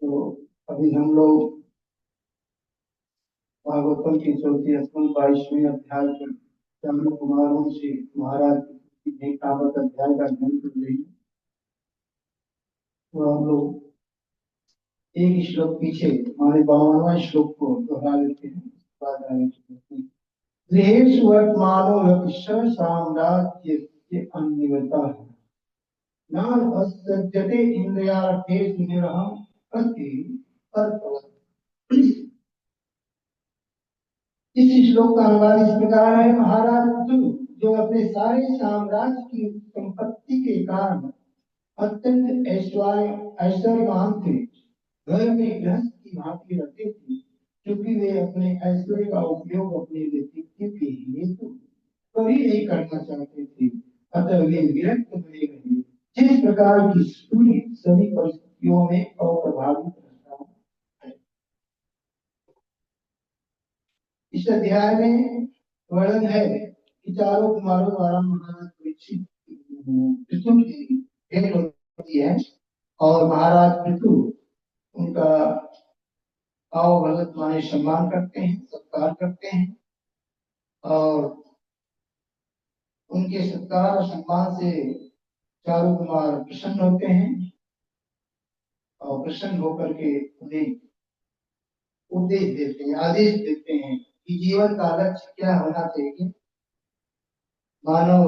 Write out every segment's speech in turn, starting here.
तो अभी हम लोग भागवतम की 22वें अध्याय पर चंद्र कुमारों से महाराज की कावत अध्याय का अध्ययन कर रहे हैं। तो हम लोग एक श्लोक पीछे हमारे 52वां श्लोक को दोहरा लेते हैं। उसके बाद आगे चलते हैं। गृहेषु वर्तमानो यतिश्च साम्राज्यस्य अन्यवतः नान असज्जते इंद्रियार्थेषु निरहं अस्ति तत्परः। इस श्लोक का अनुवाद इस प्रकार है। महाराज पृथु जो अपने सारे साम्राज्य की संपत्ति के कारण अत्यंत ऐश्वर्यवान थे, घर में गृहस्थ की भांति रहते थे, क्योंकि वे अपने ऐश्वर्य का उपयोग अपने व्यक्तित्व के हेतु कभी नहीं करना चाहते थे, अतः वे विरक्त बने रहे। जिस प्रकार की सूर्य सभी परिस्थितियों में अप्रभावित रहता है। इस अध्याय में वर्णन है कि चारों कुमारों द्वारा महाराज परीक्षित पृथु की भेंट होती है और महाराज पृथु उनका अवभगत माने सम्मान करते हैं, सत्कार करते हैं और उनके सत्कार और सम्मान से चारों कुमार प्रसन्न होते हैं और प्रसन्न होकर के उन्हें उपदेश देते हैं, आदेश देते हैं कि जीवन का लक्ष्य क्या होना चाहिए, मानव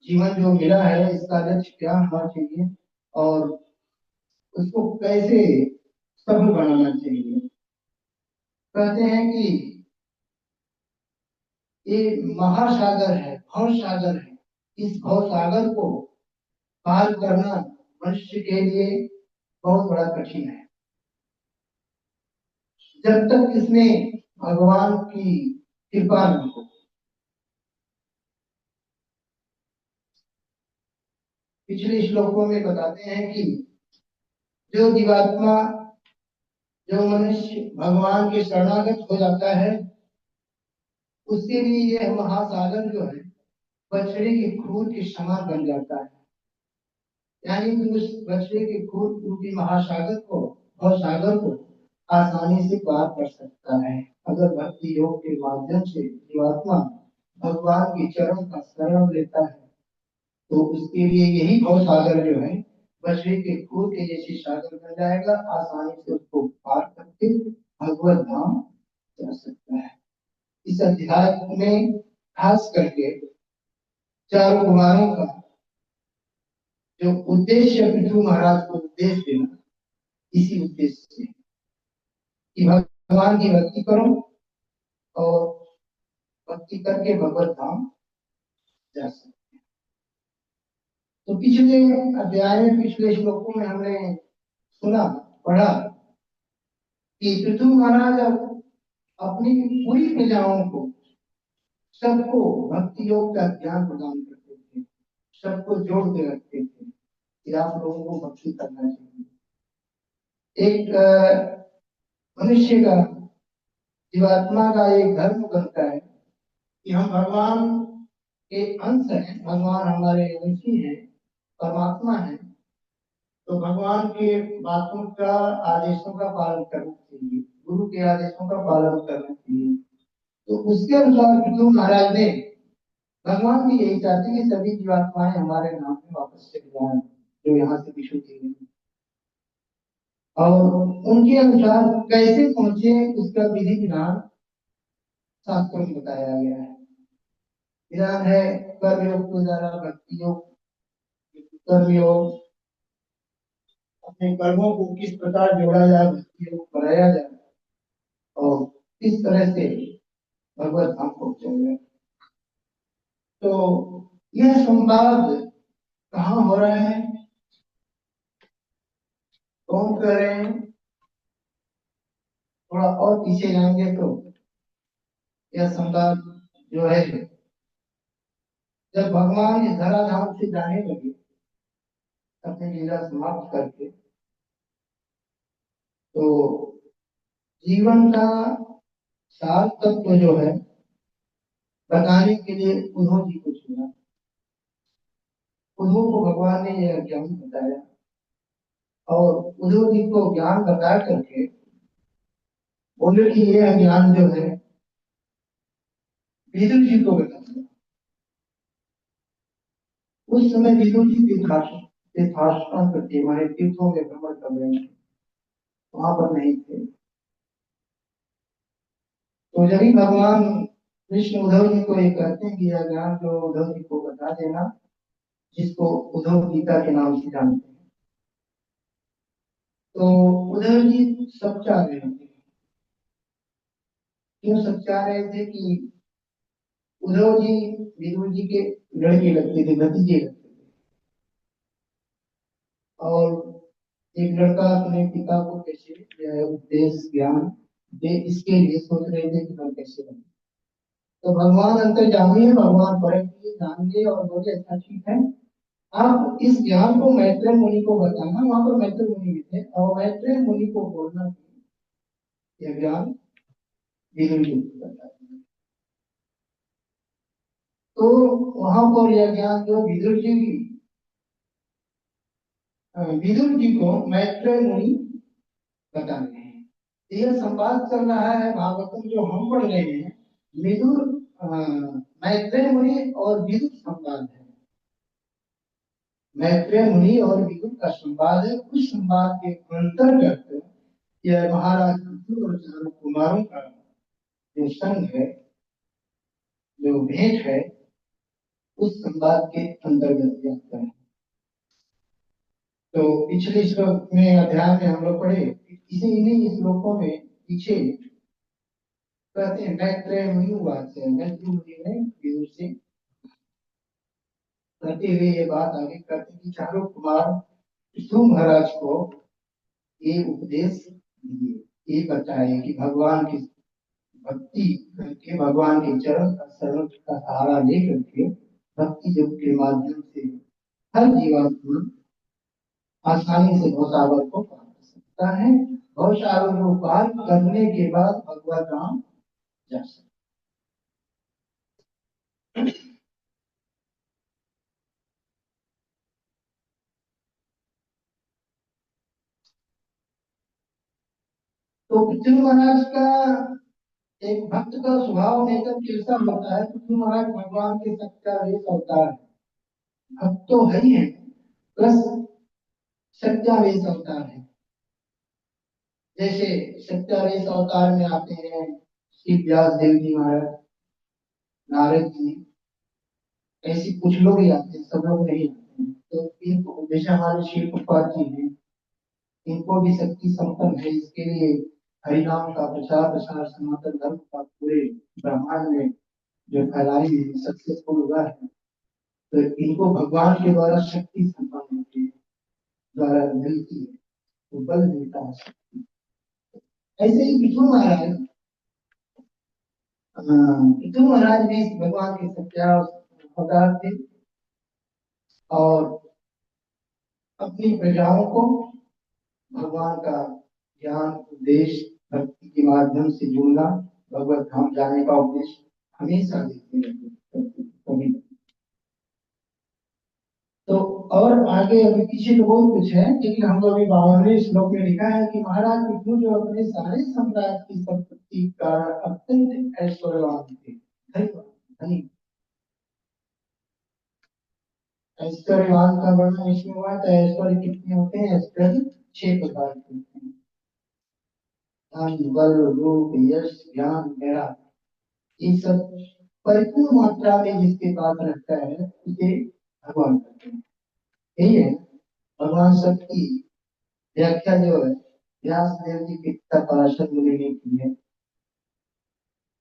जीवन जो मिला है इसका लक्ष्य क्या होना चाहिए और उसको कैसे सफल बनाना चाहिए। कहते हैं कि ये महासागर है, भव सागर है। इस भव सागर को पार करना मनुष्य के लिए बहुत बड़ा कठिन है। जब तक इसमें भगवान की कृपा न हो। पिछले श्लोकों में बताते हैं कि जो जीवात्मा, जो मनुष्य भगवान के शरणागत हो जाता है, उसके लिए यह महासागर जो है बछड़े के खून के समान बन जाता है। यानी कि उस बछड़े के खून रूपी महासागर को, भव सागर को आसानी से पार कर सकता है अगर भक्ति योग के माध्यम से जीवात्मा भगवान के चरण का शरण लेता है। तो उसके लिए यही भव सागर जो है बछड़े के खून के जैसे सागर बन जाएगा, आसानी से उसको पार करके भगवत धाम जा सकता है। इस अध्याय में खास करके चारों कुमारों का जो उद्देश्य पृथु महाराज को उपदेश देना, इसी उद्देश्य से कि भगवान की भक्ति करो और भक्ति करके भगवत धाम जा सकते हैं। तो पिछले अध्याय में, पिछले श्लोकों में हमने सुना, पढ़ा कि पृथु महाराज अपनी पूरी प्रजाओं को, सबको भक्ति योग का ज्ञान प्रदान करते थे, सबको जोड़ के रखते थे कि आप लोगों को भक्ति करना चाहिए। एक मनुष्य का, जीवात्मा का एक धर्म बनता है कि हम भगवान के अंश हैं, भगवान हमारे वंशी हैं, परमात्मा है, तो भगवान के बातों का, आदेशों का पालन करना चाहिए, गुरु के आदेशों का पालन करना चाहिए। तो उसके अनुसार पृथु महाराज ने, भगवान भी यही चाहते कि सभी जीवात्माएं हमारे नाम में वापस चले जाएं जो यहाँ से विशुद्ध हुई, और उनके अनुसार कैसे पहुंचे उसका विधि विधान शास्त्रों में बताया गया है। विधान है कर्म योग के द्वारा भक्ति योग, कर्म योग, अपने कर्मों को किस प्रकार जोड़ा जाए, भक्ति योग बनाया जाए और किस तरह से भगवत धाम पहुंचेंगे। तो यह संवाद कहाँ हो रहा है, कौन कर रहे हैं, थोड़ा और पीछे जाएंगे तो यह संवाद जो है, जब भगवान इस धराधाम से जाने लगे अपनी लीला समाप्त करके, तो जीवन का सार तत्व जो है बताने के लिए उन्हों जी को चुना। उन्हों को भगवान ने यह ज्ञान बताया और उद्धव जी को ज्ञान बता करके बोले कि ये ज्ञान जो है विदुर जी को बता दिया। उस समय विदुर जी तीर्थाटन करते हमारे तीर्थों में भ्रमण कर रहे थे, वहां पर नहीं थे। तो जब ही भगवान कृष्ण उद्धव जी को ये कहते हैं कि यह ज्ञान जो उद्धव जी को बता देना, जिसको उद्धव गीता के नाम से जानते हैं। तो उद्धव जी सब चाह रहे थे। क्यों सब चाह रहे थे? कि उद्धव जी विदुर जी के लड़के लगते थे, भतीजे लगते थे। और एक लड़का अपने पिता को कैसे यह उपदेश ज्ञान दे, इसके लिए सोच रहे थे कि मैं कैसे बनूं। तो भगवान अंतर्यामी है, भगवान परम जी जान गए और बोले अच्छा ठीक है, आप इस ज्ञान को मैत्रेय मुनि को बताना। वहां पर मैत्रेय मुनि भी थे और मैत्रेय मुनि को बोलना कि यह ज्ञान विदुर जी को बताना। तो वहां पर यह ज्ञान जो विदुर जी को मैत्रेय मुनि बता रहे हैं। यह संवाद चल रहा है भागवतम जो हम पढ़ रहे हैं, विदुर मैत्रेय मुनि और विदुर संवाद है। मैत्रेय मुनि और विदुर का संवाद है। उस संवाद के अंतर्गत यह महाराज विदुर और चारों कुमारों का जो संग है, जो भेंट है, उस संवाद के अंतर्गत आता है। तो पिछले श्लोक में अध्याय में हम लोग पढ़े, इसे इन्हीं श्लोकों में पीछे कहते हैं मैत्रेय मुनि बात है। मैत्रेय मुनि ने विदुर से कहते हुए ये बात आगे करते कि चारों कुमार विष्णु महाराज को ये उपदेश दिए, ये बताए कि भगवान की भक्ति करके, भगवान के चरण का शरण का सहारा लेकर के भक्ति योग के माध्यम से हर जीवात्मा आसानी से भवसागर को पार कर सकता है। भवसागर को पार करने के बाद भगवत धाम जा सकता है। तो पृथ्वी महाराज का एक भक्त का स्वभाव नेचर कैसा होता है? पृथ्वी महाराज भगवान के सच्चा वेश अवतार है। भक्त तो है ही है, प्लस सच्चा वेश अवतार है। जैसे सच्चा वेश अवतार में आते हैं श्री व्यास देव जी महाराज, नारद जी, ऐसे कुछ लोग ही आते हैं, सब लोग नहीं आते हैं। तो इनको जैसे हमारे शिव प्रपात जी हैं, इनको भी शक्ति संपन्न है। इसके लिए हरिनाम का प्रचार प्रसार सनातन धर्म का पूरे ब्रह्मांड में जो फैलाई है, सक्सेसफुल हुआ है। तो इनको भगवान के द्वारा शक्ति संपन्न होती है, द्वारा मिलती है, तो बल मिलता है शक्ति। ऐसे ही विष्णु महाराज, विष्णु महाराज भी भगवान के सच्चा अवतार थे और अपनी प्रजाओं को भगवान का ज्ञान उपदेश भक्ति के माध्यम से जुड़ना, भगवत धाम जाने का उपदेश हमेशा देते रहते कभी। तो और आगे अभी पीछे तो बहुत कुछ है, लेकिन हम लोग अभी 52वें श्लोक में लिखा है कि महाराज विष्णु जो अपने सारे सम्राट की संपत्ति का अत्यंत ऐश्वर्यवान थे, धनी। ऐश्वर्यवान का वर्णन इसमें हुआ था। ऐश्वर्य कितने होते हैं? ऐश्वर्य 6 प्रकार के होते हैं। धन, बल, रूप, यश, ज्ञान, वैराग्य, ये सब परिपूर्ण मात्रा में जिसके पास रहता है उसे भगवान कहते हैं। यही है भगवान सबकी व्याख्या जो है व्यास देव जी के पिता पराशर मुनि ने की है।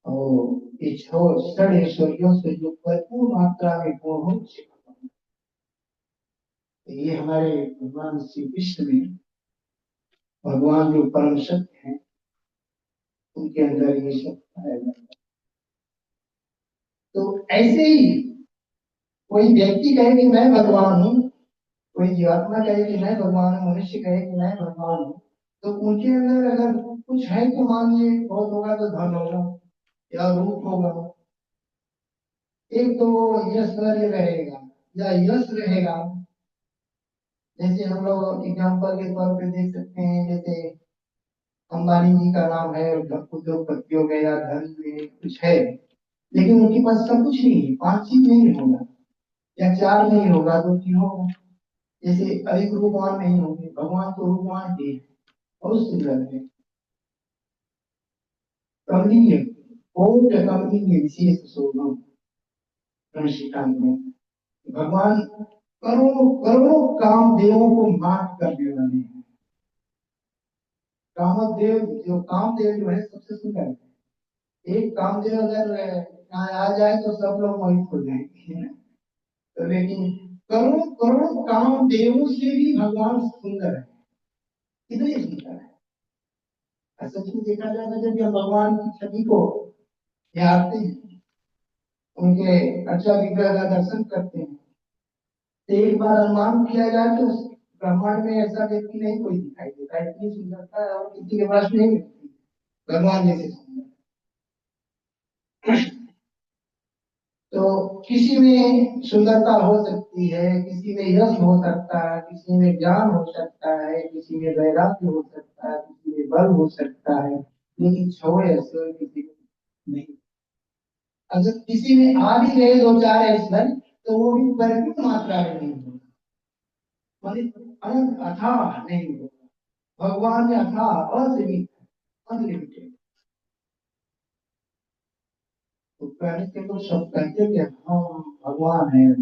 और ये षड ऐश्वर्यों से जो भरपूर मात्रा में पूर्ण हो उसे भगवान कहते हैं। ये हमारे भगवान श्री कृष्ण में, भगवान जो परम सत्य है, उनके अंदर ये सब पाया जाता है। तो ऐसे ही कोई व्यक्ति कहे कि मैं भगवान हूँ, कोई जीवात्मा कहे कि मैं भगवान हूँ, मनुष्य कहे कि मैं भगवान हूँ, तो उनके अंदर अगर कुछ है तो मानिए बहुत होगा तो धन होगा या रूप होगा, एक तो यश रहेगा या यश रहेगा जैसे हम लोग एग्जाम्पल के तौर पे देख सकते हैं, जैसे अंबानी जी का नाम है, उद्योगपतियों में या धन में कुछ है, लेकिन उनके पास सब कुछ नहीं है, पांच चीज नहीं होगा या चार नहीं होगा तो तीन होगा। जैसे अधिक रूपवान नहीं होंगे, भगवान तो रूपवान ही है, बहुत सुंदर है, कमनीय, बहुत कमनीय विशेष शोभा श्रीकांत में। भगवान करोड़ों करोड़ों कामदेवों को मात करने वाले हैं। कामदेव कामदेव जो है सबसे सुंदर है। एक कामदेव अगर यहाँ आ जाए तो सब लोग मोहित हो जाएंगे, तो लेकिन करोड़ों करोड़ों कामदेवों से भी भगवान सुंदर है, कितने सुंदर है। सच में देखा जाए तो जब हम भगवान की छवि को निहारते हैं, उनके अच्छा विग्रह का दर्शन करते हैं, तो एक बार अनुमान किया जाए तो ब्रह्मांड में ऐसा व्यक्ति नहीं कोई दिखाई देता, इतनी सुंदरता है और किसी के पास नहीं मिलती भगवान जैसे सुंदर। तो किसी में सुंदरता हो सकती है, किसी में यश हो सकता है, किसी में ज्ञान हो सकता है, किसी में वैराग्य हो सकता है, किसी में बल हो सकता है, लेकिन छोड़ ऐसे किसी में नहीं। अगर किसी में आ भी गए दो चार ऐश्वर्य तो वो भी परिमित मात्रा में नहीं होगा, मतलब अनंत अथाह नहीं होगा। भगवान में अथाह असीमित अनलिमिटेड। तो कहने के लोग सब कहते कि हम भगवान है,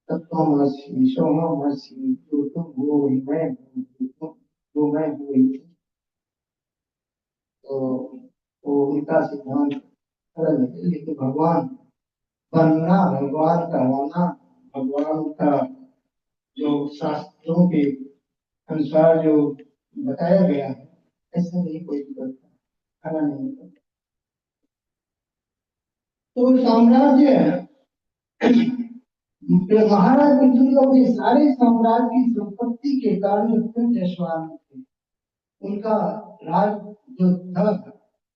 तत्त्वमसि सोममसि जो तुम हो ही मैं हूँ, जो तुम वो मैं हूँ ही। तो वो उनका सिद्धांत अलग है, लेकिन भगवान बनना, भगवान का होना, भगवान का जो शास्त्रों के अनुसार जो बताया गया है, ऐसा नहीं कोई भी करता, खाना नहीं करता। तो साम्राज्य महाराज पृथ्वी अपने सारे साम्राज्य की संपत्ति के कारण अत्यंत ऐश्वर्य थे। उनका राज जो था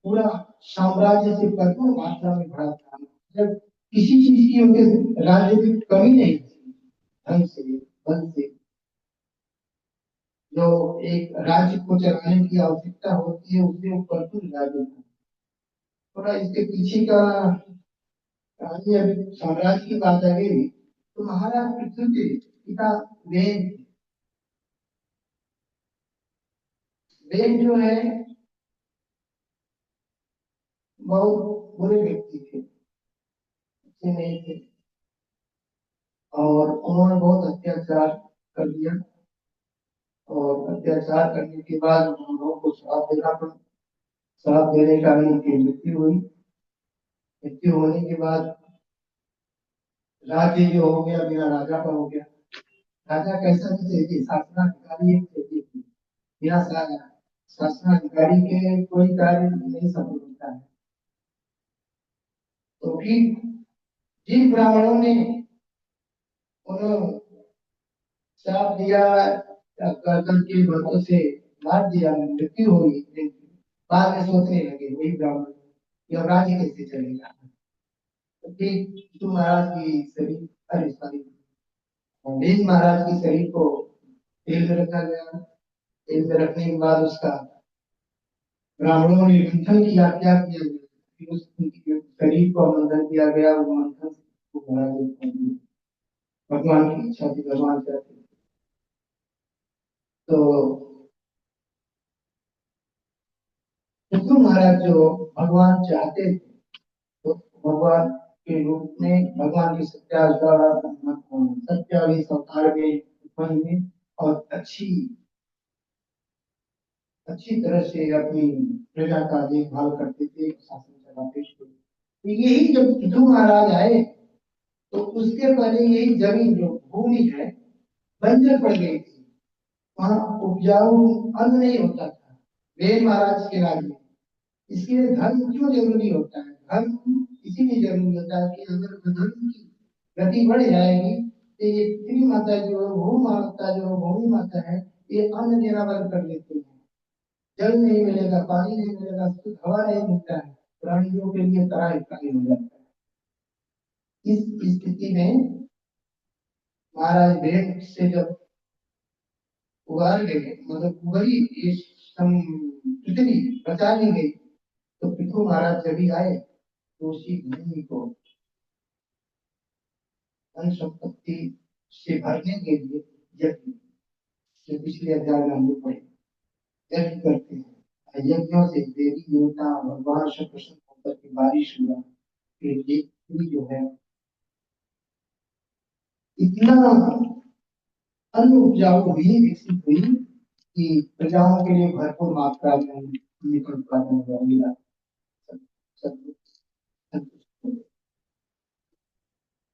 पूरा साम्राज्य से भरपूर मात्रा में भरा था। जब किसी चीज की उनके राज्य की कमी नहीं थी, धन से बल से, जो एक राज्य को चलाने की आवश्यकता होती है उससे वो भरपूर राज्य था। थोड़ा इसके पीछे का कहानी, अभी साम्राज्य की बात आ गई तो महाराज पृथ्वी के पिता वेद, वेद जो है बहुत बुरे व्यक्ति थे, अच्छे नहीं थे, और उन्होंने बहुत अत्याचार कर दिया, और अत्याचार करने के बाद उन लोगों को श्राप देना पड़ा। श्राप देने के कारण उनकी मृत्यु हुई। मृत्यु होने के बाद राज्य जो हो गया बिना राजा का हो गया। राजा कैसा भी चाहिए, शासनाधिकारी एक चाहिए, बिना शासनाधिकारी के कोई कार्य नहीं सफल होता है। तो फिर जिन ब्राह्मणों ने उन्हें श्राप दिया, गर्दन के बलों से मार दिया, मृत्यु हुई, बाद में सोचने लगे वही ब्राह्मण कि अब राज्य कैसे चलेगा। तो फिर विष्णु महाराज की शरीर, अरे सॉरी, वेद महाराज की शरीर को तेल में रखा गया। तेल में रखने के बाद उसका ब्राह्मणों ने मंथन किया, क्या किया गया, फिर उस उनकी शरीर को मंथन किया गया, वो मंथन को महाराज भगवान की इच्छा थी, भगवान चाहते। तो विष्णु महाराज जो भगवान चाहते थे, तो भगवान के रूप में भगवान की सत्यावीस अवतार में उत्पन्न हुए और अच्छी अच्छी तरह से अपनी प्रजा का देखभाल करते थे, शासन चलाते थे। तो यही जब पृथु महाराज आए तो उसके पहले यही जमीन जो भूमि है बंजर पड़ गई थी, वहां उपजाऊ अन्न नहीं होता था वेद महाराज के राज्य में। इसके लिए धर्म क्यों जरूरी होता है? धर्म इसीलिए जरूरी होता है कि अगर धर्म की गति बढ़ जाएगी तो ये पृथ्वी माता जो भू माता जो भूमि माता है, ये अन्न देना बंद कर देती है। जल नहीं मिलेगा, पानी नहीं मिलेगा, शुद्ध हवा नहीं मिलता है, प्राणियों के लिए तराई तराई हो जाता है। इस स्थिति में महाराज भेंट से जब उबार गए, मतलब उबरी ये पृथ्वी बचा ली गई। तो पृथु महाराज जब भी आए तो उसी भूमि को धन संपत्ति से भरने के लिए यज्ञ, जो पिछले अध्याय में हम लोग पढ़े, यज्ञ करते हैं। यज्ञों से देवी देवता भगवान से प्रसन्न होकर के बारिश हुआ, फिर ये पृथ्वी जो है इतना अन्न उपजाऊ हुई, विकसित हुई कि प्रजाओं के लिए भरपूर मात्रा में निकल उत्पादन हुआ, मिला। सब सब संतुष्ट हुए।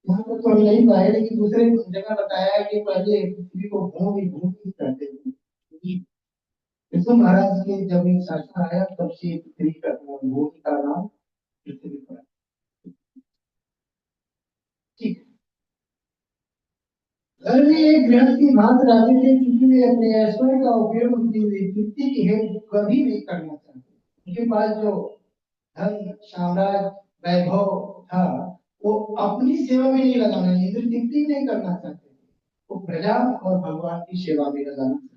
यहाँ पर तो हम नहीं पाए, लेकिन दूसरे जगह बताया है कि पहले पृथ्वी को भूमि भूमि करते थे। विष्णु महाराज के जब ये शासन आया तब से पृथ्वी का भूमि का नाम पृथ्वी पड़ा। ठीक। घर में एक गृहस्थी भात रहते थे, क्योंकि वे अपने ऐश्वर्य का उपयोग अपनी तृप्ति के हेतु कभी नहीं करना चाहते। उनके पास जो धन साम्राज्य वैभव था वो अपनी सेवा में नहीं लगाना, इंद्र तृप्ति नहीं करना चाहते थे, वो प्रजा और भगवान की सेवा में लगाना चाहते।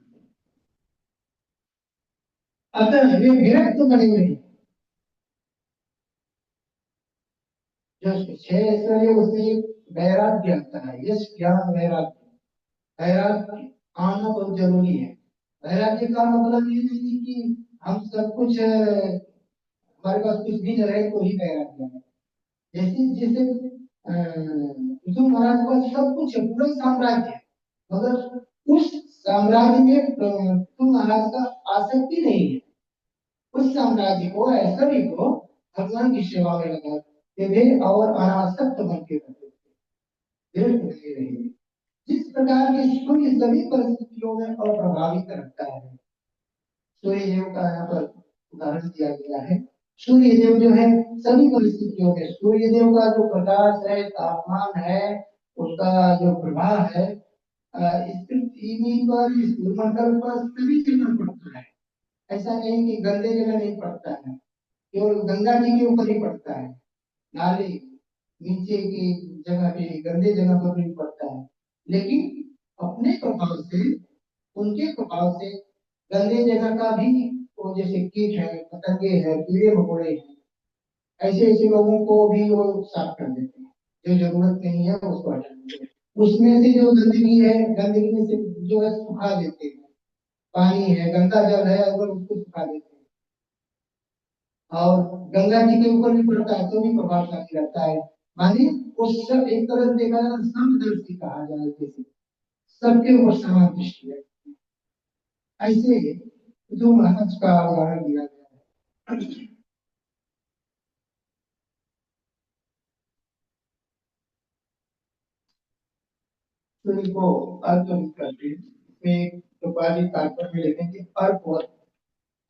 अतः वे विरक्त बने हुए हैं। जो छह ऐश्वर्य उसमें वैराग्य आता है, यश ज्ञान वैराग्य। वैराग्य आना बहुत जरूरी है। वैराग्य का मतलब ये नहीं कि हम सब कुछ हमारे पास कुछ भी न रहे तो ही वैराग्य है। जैसे जैसे विष्णु महाराज के पास सब कुछ है, पूरा साम्राज्य है, मगर उस साम्राज्य में विष्णु महाराज का आसक्ति नहीं है। उस साम्राज्य को, ऐश्वर्य को भगवान की सेवा में लगाते थे और अनासक्त बन के रहते थे, विरक्त नहीं रहे। जिस प्रकार के सूर्य सभी परिस्थितियों में अप्रभावित रखता है, सूर्य देव का यहाँ पर उदाहरण दिया गया है। सूर्य देव जो है सभी परिस्थितियों में, सूर्य देव का जो प्रकाश है, तापमान है, उसका जो प्रभाव है, इस पृथ्वी पर, इस भूमंडल पर सभी जगह पड़ता है। ऐसा नहीं कि गंदे जगह नहीं पड़ता है, केवल गंगा जी के ऊपर ही पड़ता है। नाले नीचे की जगह पे, गंदे जगह पर नहीं पड़ता है। लेकिन अपने प्रभाव से, उनके प्रभाव से गंदे जगह का भी, वो जैसे कीट है, पतंगे है, कीड़े मकोड़े हैं, ऐसे ऐसे लोगों को भी वो साफ कर देते हैं। जो जरूरत नहीं है उसको हटा देते हैं। उसमें से जो गंदगी है, गंदगी में से जो है सुखा देते हैं। पानी है, गंदा जल है, अगर उसको सुखा देते हैं। और गंगा जी के ऊपर भी पड़ता है तो भी प्रभावशाली रहता है। मानी उस सब एक तरह से देखा जाए, समदर्शी कहा जाए, जैसे सबके ऊपर समान दृष्टि है। ऐसे जो महाराज का उदाहरण दिया गया है। तो इनको अर्थ करते हैं, इसमें उपाधि तात्पर्य लिखेंगे अर्थ और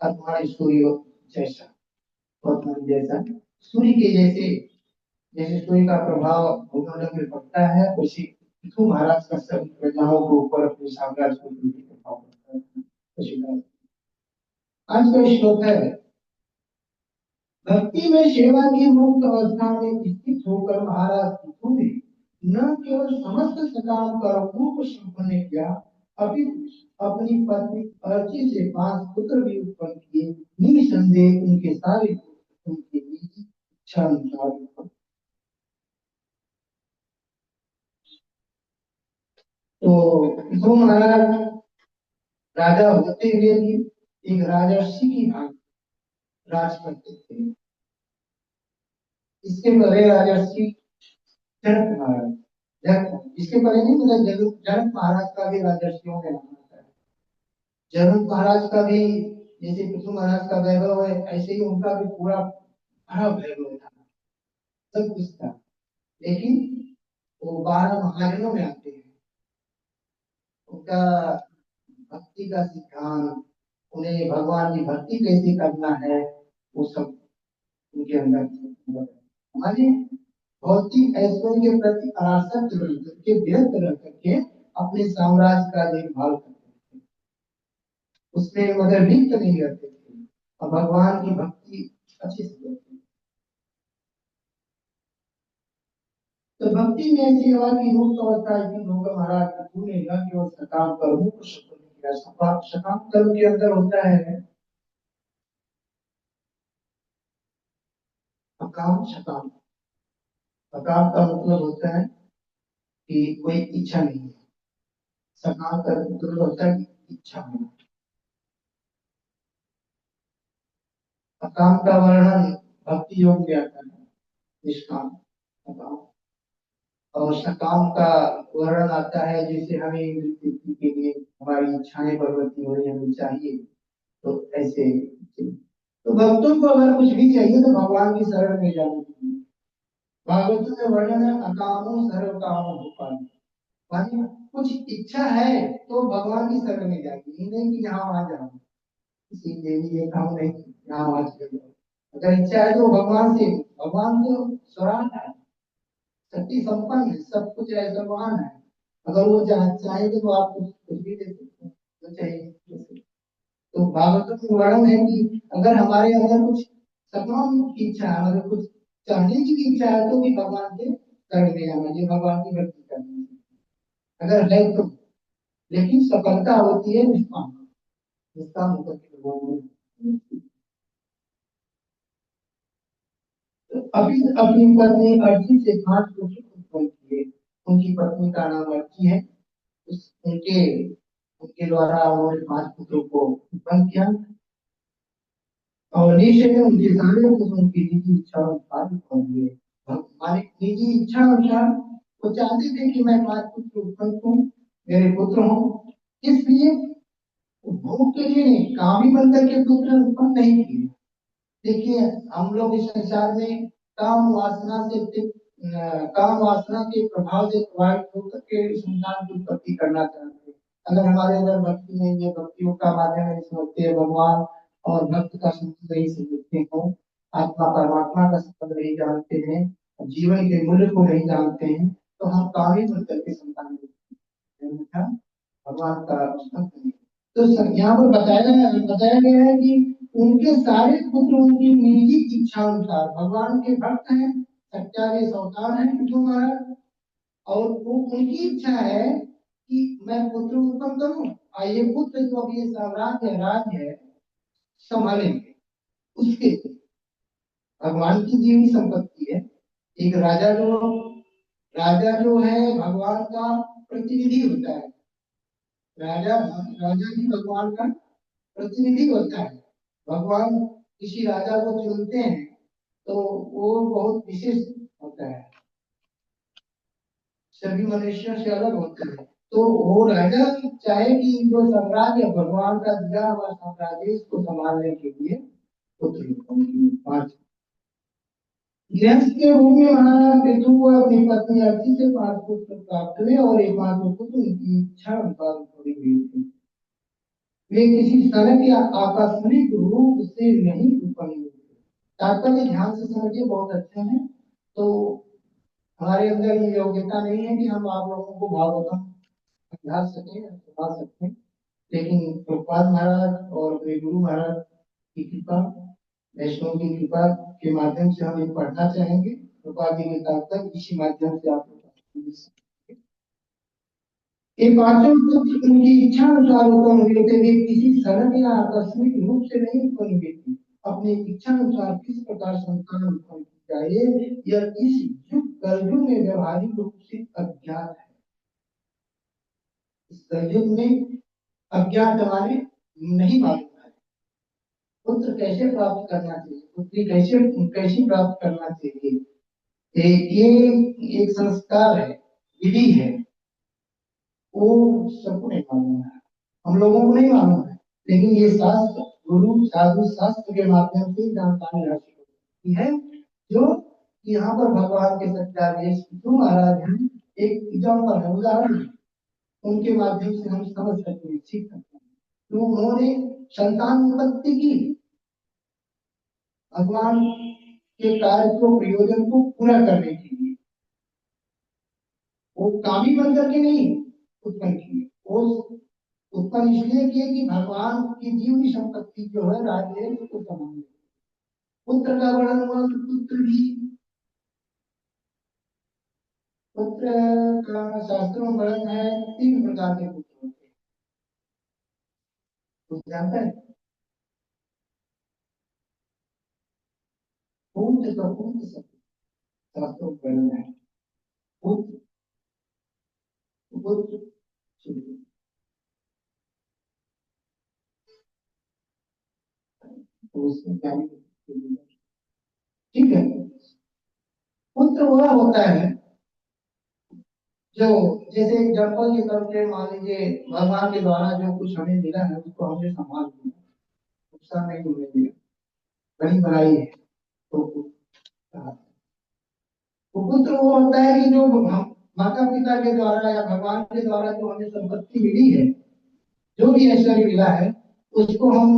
अथवा सूर्य जैसा, और जैसा सूर्य के जैसे, जैसे सूर्य का प्रभाव भूमंडल में पड़ता है, उसी पृथु महाराज का सब प्रजाओं के ऊपर अपने साम्राज्य को प्रभाव पड़ता है। उसी तरह आज का श्लोक है, भक्ति में सेवा की मुक्त अवस्था में स्थित होकर महाराज पृथु ने न केवल समस्त सकाम कर्मों को संपन्न किया, अपितु अपनी पत्नी अर्ची से 5 पुत्र भी उत्पन्न किए। निसंदेह उनके सारे पुत्र उनके निजी इच्छा अनुसार उत्पन्न। तो पृथु महाराज राजा होते हुए भी एक राजर्षि की भांति राज करते थे। इसके पहले राजर्षि जनक महाराज, जनक इसके पहले नहीं, मतलब जनक जनक महाराज का भी राजर्षियों में नाम आता है। जनक महाराज का भी जैसे पृथु महाराज का वैभव है, ऐसे ही उनका भी पूरा भरा वैभव था, सब कुछ था। लेकिन वो 12 महाजनों में आते हैं। उनका भक्ति का सिद्धांत, उन्हें भगवान की भक्ति कैसे करना है, वो सब उनके अंदर हमारे भौतिक ऐश्वर्य के प्रति अनासक्त रह करके, व्यस्त रह करके अपने साम्राज्य का देखभाल करते थे, उसमें मगर लिप्त नहीं रहते थे और भगवान की भक्ति अच्छे से करते थे। तो भक्ति में सेवा की मुक्त अवस्था की होकर महाराज पृथु ने न केवल सकाम कर्मों को संपन्न गया। सकाम कर्म के अंदर होता है अकाम सकाम। अकाम का मतलब होता है कि कोई इच्छा नहीं है। सकाम का मतलब होता है कि इच्छा होना। अकाम का वर्णन भक्ति योग में आता है, निष्काम अकाम। और सकाम का वर्णन आता है जैसे हमें व्यक्ति के लिए हमारी इच्छाएं प्रवृत्ति हो रही हमें चाहिए, तो ऐसे। तो भक्तों को अगर कुछ भी चाहिए तो भगवान की शरण में जाना चाहिए। भागवत में वर्णन है अकामो सर्व काम भूपाल। मानी कुछ इच्छा है तो भगवान की शरण में जाइए, ये नहीं कि यहाँ वहां जाओ, किसी देवी ये काम नहीं यहाँ वहां चले जाओ। अगर इच्छा है तो भगवान से, भगवान तो स्वराट है, शक्ति संपन्न है, सब कुछ ऐश्वर्यवान है। अगर वो चाहेंगे तो आप कुछ भी दे सकते हैं जो चाहिए। तो भागवत में वर्णन है कि अगर हमारे अंदर कुछ सपनों की इच्छा है, अगर कुछ चाहने की भी इच्छा है तो भी भगवान के शरण में जाना चाहिए, भगवान की भक्ति करनी चाहिए अगर है तो। लेकिन सफलता होती है निष्काम, निष्काम होकर के भगवान में। तो अभी अपनी पत्नी अर्ची से 5 पुत्र उत्पन्न किए। उनकी पत्नी का नाम अर्ची है। उनके उनके द्वारा उन्होंने 5 पुत्रों को उत्पन्न किया। और निश्चय में उनके सारे पुत्र उनकी निजी इच्छा अनुसार उत्पन्न हुए। माने निजी इच्छा अनुसार वो चाहते थे कि मैं 5 पुत्र उत्पन्न करूं, मेरे पुत्र हों। इसलिए भोग के लिए नहीं, कामी बनकर के पुत्र उत्पन्न नहीं किए। देखिए हम लोग इस संसार में काम वासना से काम वासना के प्रभाव से प्रभावित होकर के संतान की उत्पत्ति करना चाहते हैं। अगर हमारे अंदर भक्ति नहीं है, भक्तियों का माध्यम नहीं समझते हैं, भगवान और भक्त का संबंध नहीं समझते हैं, आत्मा परमात्मा का संबंध नहीं जानते हैं, जीवन के मूल्य को नहीं जानते हैं, तो हम कामी बनकर के संतान भगवान का भक्त नहीं। तो यहाँ पर बताया गया है कि उनके सारे पुत्र उनकी निजी इच्छा अनुसार भगवान के भक्त हैं, सत्यावेश अवतार हैं पृथु महाराज। और वो उनकी इच्छा है कि मैं पुत्र उत्पन्न करूं, और ये पुत्र जो अभी ये साम्राज्य है, राज्य है, संभालेंगे उसके लिए। भगवान की दी हुई संपत्ति है। एक राजा जो है भगवान का प्रतिनिधि होता है। राजा राजा भी भगवान का प्रतिनिधि होता है। भगवान किसी राजा को चुनते हैं तो वो बहुत विशेष होता है, सभी मनुष्यों से अलग होता है। तो वो राजा चाहे कि जो साम्राज्य भगवान का दिया हुआ साम्राज्य इसको संभालने के लिए पुत्र उत्पन्न किए 5। गृहस्थ के रूप में महाराज पृथु को अपनी पत्नी अर्ची से 5 पुत्र प्राप्त हुए और ये 5 पुत्र उनकी इच्छा अनुसार उत्पन्न हुए थे। वे किसी सनक या आकस्मिक रूप से नहीं उत्पन्न हुए। तात्पर्य ध्यान से समझिए, बहुत अच्छे हैं। तो हमारे अंदर ये योग्यता नहीं है कि हम आप लोगों को भागवतम समझा सकें, सुना सकें। लेकिन प्रभुपाद महाराज और अपने गुरु महाराज की कृपा, वैष्णव की कृपा के माध्यम से हम ये पढ़ना चाहेंगे। प्रभुपाद जी के तात्पर्य इसी माध्यम से आप लोग ये 5 पुत्र उनकी इच्छा अनुसार उत्पन्न हुए थे। वे किसी सड़क या आकस्मिक रूप से नहीं उत्पन्न हुए थे। अपनी इच्छा अनुसार किस प्रकार संतान उत्पन्न की जाए यह इस युग कलयुग में व्यवहारिक रूप से अज्ञात है। इस कलयुग में अज्ञात हमारे नहीं मालूम है। पुत्र कैसे प्राप्त करना चाहिए, पुत्री कैसे कैसे प्राप्त करना चाहिए, ये एक संस्कार है, विधि है, वो सबको नहीं मालूम है, हम लोगों को नहीं मालूम है। लेकिन ये शास्त्र गुरु साधु शास्त्र के माध्यम से जानकारी हासिल होती है। जो यहाँ पर भगवान के सत्यादेश जो महाराज हैं, एक एग्जाम्पल है, उदाहरण है। उनके माध्यम से हम समझ सकते हैं, सीख सकते हैं। तो उन्होंने संतान उत्पत्ति की, भगवान के कार्य को प्रयोजन को पूरा करने के लिए। वो कामी बन करके नहीं उत्पन्न किए, वो उत्पन्न इसलिए किए कि भगवान की दी हुई संपत्ति जो है राज्य उसको संभालने। पुत्र का वर्णन हुआ तो पुत्र का शास्त्रों में वर्णन है 3 प्रकार के पुत्र होते हैं। कुछ जानता है? पुत्र का पुत्र सब शास्त्रों में वर्णन है। पुत्र पुत्र सुपुत्र। तो उसमें क्या ठीक है। पुत्र वह होता है जो, जैसे एग्जाम्पल के तौर पे मान लीजिए भगवान के द्वारा जो कुछ हमें मिला है उसको हमने संभाल लिया, नुकसान नहीं होने दिया, बड़ी बनाई है। तो पुत्र वो होता है कि जो हम माता पिता के द्वारा या भगवान के द्वारा जो हमें संपत्ति मिली है, जो भी ऐश्वर्य मिला है, उसको हम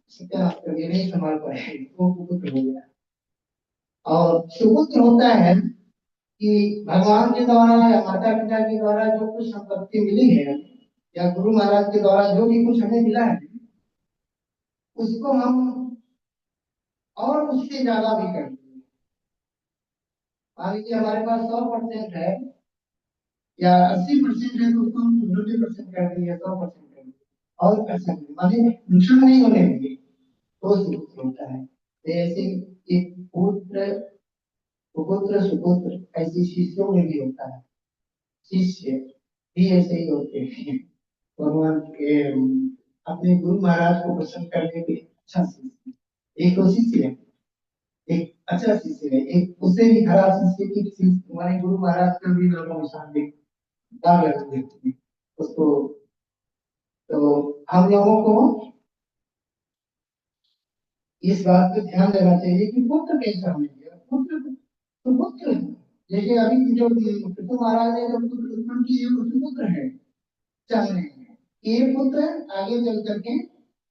सत्यानाश कर दिए, नहीं संभाल पाए, वो पुत्र हो गया। और सुपुत्र होता है कि भगवान के द्वारा या माता पिता के द्वारा जो कुछ संपत्ति मिली है या गुरु महाराज के द्वारा जो भी कुछ हमें मिला है, उसको हम और उससे ज्यादा भी कर दें। मान लीजिए हमारे पास 100% है या 80% है, तो उसको हम 90% कर दिए, 100% कर दिए, और कर सकते माने नुकसान नहीं होने देंगे, तो सुपुत्र होता है। तो ऐसे एक पुत्र सुपुत्र सुपुत्र ऐसी शिष्यों में भी होता है। शिष्य भी ऐसे ही होते हैं, भगवान के अपने गुरु महाराज को प्रसन्न करने के लिए अच्छा शिष्य, एक तो शिष्य है, एक अच्छा शिष्य है, एक उससे भी खराब शिष्य की तुम्हारे गुरु महाराज का भी नाम निशान दाग लगा देते हैं उसको। तो हम लोगों को इस बात पे ध्यान देना चाहिए कि पुत्र कैसा हमें दिया, पुत्र तो पुत्र है। जैसे अभी जो पृथु महाराज ने जो पुत्र उत्पन्न किए वो सुपुत्र है, चाह रहे हैं ये पुत्र आगे चल करके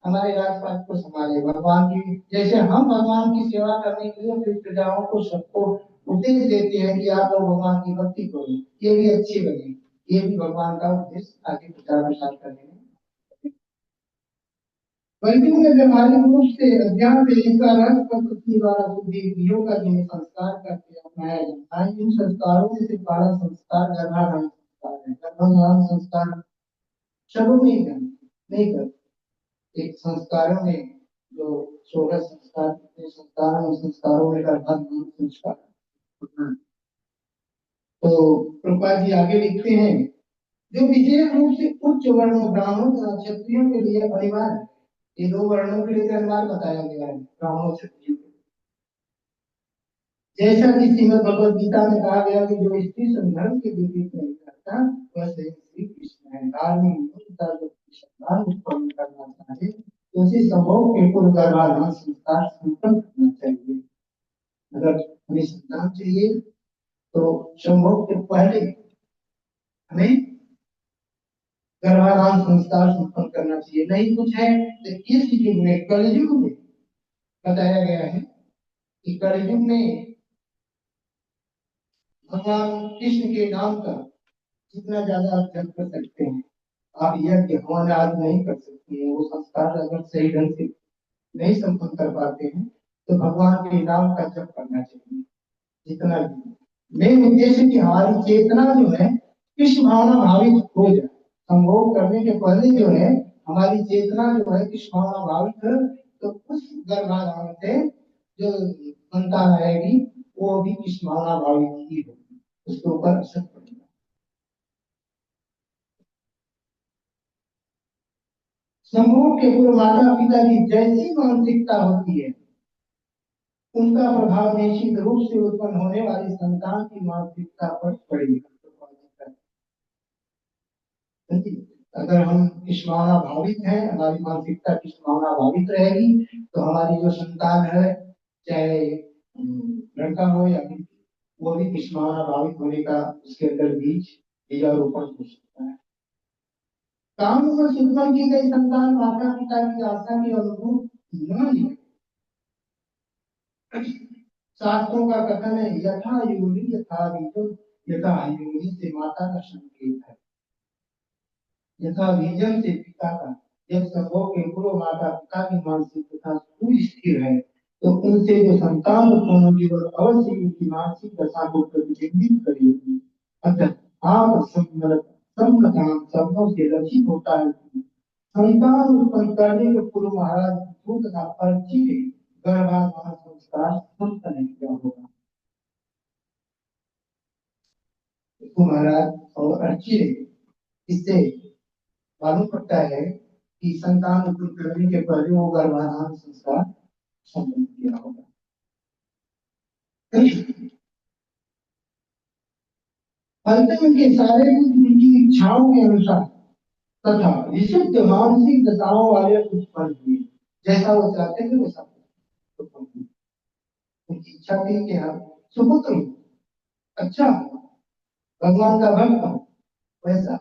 हमारे राजपाट को संभाले, भगवान की जैसे हम भगवान की सेवा करने के लिए अपनी प्रजाओं को सबको उपदेश देते हैं कि आप लोग भगवान की भक्ति करो, ये भी अच्छे बने, ये भी भगवान का उद्देश्य आगे प्रचार प्रसार करने में। बल्कि उन्हें व्यवहारिक रूप से अज्ञान से इसका रस प्रकृति द्वारा बुद्धियों का जिन्हें संस्कार करके अपनाया जाता है, इन संस्कारों में से पहला संस्कार गर्भाधान संस्कार है। गर्भाधान संस्कार सब नहीं करते, नहीं करते। एक संस्कारों में जो 16 संस्कार, संस्कारों में गर्भाधान संस्कार। तो प्रभुपाद जी आगे लिखते हैं, जो विशेष रूप से उच्च वर्णों ब्राह्मणों तथा क्षत्रियों के लिए अनिवार्य है। ये दो वर्णों के लिए अनिवार्य बताया गया है, ब्राह्मणों क्षत्रियों। जैसा कि श्रीमद भगवद गीता में कहा गया कि जो स्त्री संधर्म के विपरीत नहीं करता वह श्री कृष्ण है। धार्मिक मूर्खता जो संतान उत्पन्न करना चाहे तो उसे संभव के पूर्व गर्भाधान संस्कार संपन्न करना चाहिए। अगर हमें संतान चाहिए तो संभोग के पहले हमें गर्भाधान संस्कार संपन्न करना चाहिए। नहीं कुछ है तो इस युग में, कलयुग में बताया गया है कि कलयुग में भगवान कृष्ण के नाम का जितना ज्यादा आप जप कर सकते हैं, आप यज्ञ हवन आदि नहीं कर सकते हैं, वो संस्कार अगर सही ढंग से नहीं संपन्न कर पाते हैं तो भगवान के नाम का जप करना चाहिए जितना भी। मेन उद्देश्य कि हमारी चेतना जो है कृष्ण भावना भावित हो जाए, संभोग करने के पहले जो है हमारी चेतना जो है कृष्ण भावना भावित है, तो उस गर्भाधान से जो संतान आएगी वो भी कृष्ण भावना भावित ही होगी, उसके ऊपर असर पड़ेगा। संभोग के पूर्व माता पिता की जैसी मानसिकता होती है उनका प्रभाव निश्चित रूप से उत्पन्न होने वाली संतान की मानसिकता पर पड़ेगा। अगर हम कृष्णभावना भावित हैं, हमारी मानसिकता कृष्णभावना भावित रहेगी तो हमारी जो संतान है, चाहे लड़का हो या लड़की, वो भी कृष्णभावना भावित होने का उसके अंदर बीजारोपण हो सकता है। काम में उत्पन्न की गई संतान माता पिता की आशा के अनुरूप न ही, शास्त्रों का कथन है यथा योनि यथा बीजम, यथा योनि से माता का संकेत है, यथा बीजम से पिता का। जब संभोग के पूर्व माता पिता की मानसिकता सुस्थिर है तो उनसे जो संतान उत्पन्न होगी वह अवश्य उनकी मानसिक दशा को प्रतिबिंबित करेगी। अतः आप संभव से रचित होता है संतान उत्पन्न करने के पूर्व महाराज भूत तथा पर्ची के गर्भाधान संस्कार संत नहीं किया होगा। तो महाराज और अर्ची इससे मालूम पड़ता है कि संतान उत्पन्न करने के पहले वो गर्भाधान संस्कार संपन्न किया होगा। अंत में के सारे उनकी इच्छाओं के अनुसार तथा विशुद्ध मानसिक दशाओं वाले उत्पन्न हुए, जैसा वो चाहते थे वैसा उत्पन्न हुए। उनकी इच्छा थी कि हम सुपुत्र हो, अच्छा भगवान का भक्त हो, वैसा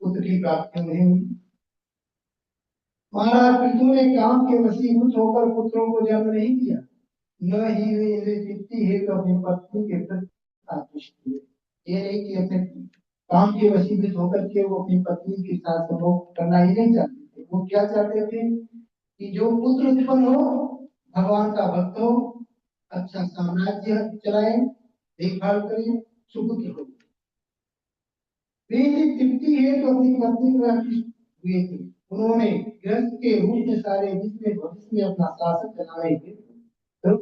पुत्र की प्राप्ति नहीं हुई। महाराज पितरों ने काम के वशीभूत होकर पुत्रों को जन्म नहीं दिया, न ही वे तृप्ति हेतु अपनी पत्नी के प्रति आकृष्ट हुए। ये नहीं कि अपने काम के वशीभूत होकर के वो अपनी पत्नी के साथ संभोग करना ही नहीं चाहते थे। वो क्या चाहते थे कि जो पुत्र उत्पन्न हो भगवान का भक्त हो, अच्छा साम्राज्य चलाए, देखभाल करें, सुपुत्र हो। वे तृप्ति हेतु अपनी पत्नी को आकृष्ट हुए थे। उन्होंने ग्रस्त के रूप में सारे विश्व में भविष्य में अपना शासन चलाने के तो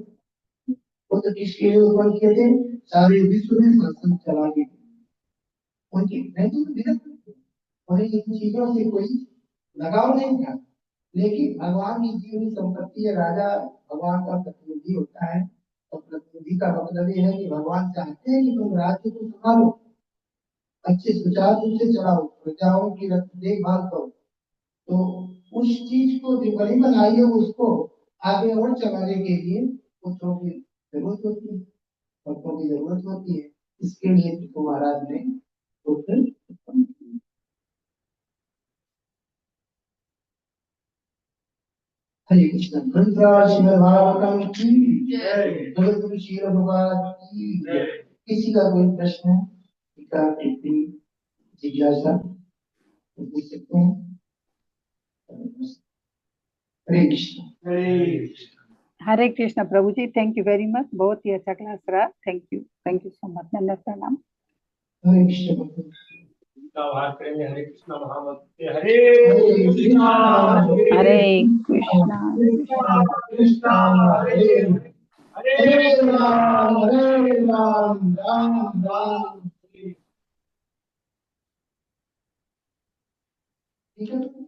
पुत्र किसके लिए उत्पन्न किए थे? सारे विश्व में शासन चलाने के। उनकी नहीं तो विरक्त, उन्हें इन चीजों से कोई लगाव नहीं था, लेकिन भगवान की दी हुई संपत्ति है, राजा भगवान का प्रतिनिधि होता है। और प्रतिनिधि का मतलब ये है कि भगवान चाहते हैं कि तुम राज्य को संभालो, अच्छे सुचारू रूप से चलाओ, प्रजाओं की देखभाल करो। तो उस चीज को जो बड़ी बनाई है उसको आगे और चलाने के लिए पुत्रों की जरूरत होती है, भक्तों की जरूरत होती है। इसके लिए तो महाराज ने पुत्र उत्पन्न किए। हरे कृष्ण। श्रीमद् भागवतम की जय, जगत शील भगवान की जय। किसी का कोई प्रश्न है, टिप्पणी, जिज्ञासा पूछ सकते हैं। हरे कृष्ण। हरे कृष्ण प्रभु जी, थैंक यू वेरी मच, बहुत ही अच्छा क्लास रहा। Thank you so much. धन्यवाद, प्रणाम। हरे कृष्ण। हरे कृष्ण महामंत्र हरे कृष्णा हरे कृष्णा कृष्णा हरे हरे राम राम राम। ठीक है।